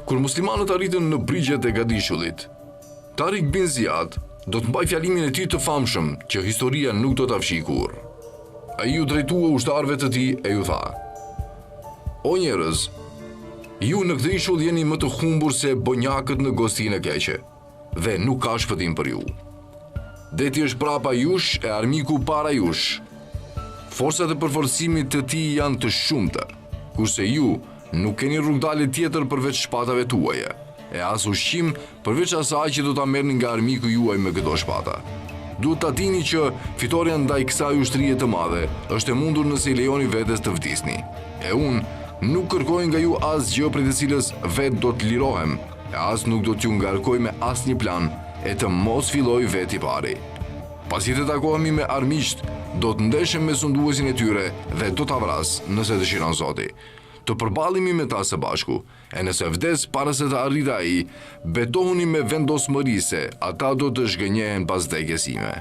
Kur muslimanët arritën në brigjet e Gadishullit, Tariq bin Ziyad do të mbaj fjalimin e tij të famshëm që historia nuk do ta fshijë kurrë. Ai u drejtua ushtarëve të tij e ju tha: "O njerëz, ju në këtë ishull jeni më të humbur se bonjakët në gostinë e keqe, dhe nuk ka shpëtim për ju. Deti është prapa jush e armiku para jush. Forcat e përforcimit të tij janë të shumta, kurse ju nuk keni rrugdalje tjetër përveç shpatave tuaja, e as ushqim përveç asaj që do ta merrni nga armiku juaj me këto shpata. Duhet ta dini që fitoria ndaj kësaj ushtrie të madhe është e mundur nëse i lejoni vetes të vdisni. E unë nuk kërkoj nga ju asgjë prej të cilës vetë do të lirohem, e as nuk do t'ju ngarkoj me asnjë plan e të mos filloj vetë i pari. Pasi të takohemi me armiqt, do të ndeshem me sunduesin e tyre dhe do ta vras nëse dëshiron Zoti. Të përballemi me ta së bashku, e nëse vdes para se të arrijë ai, betohuni me vendosmëri se ata do të zhgënjehen pas vdekjes sime."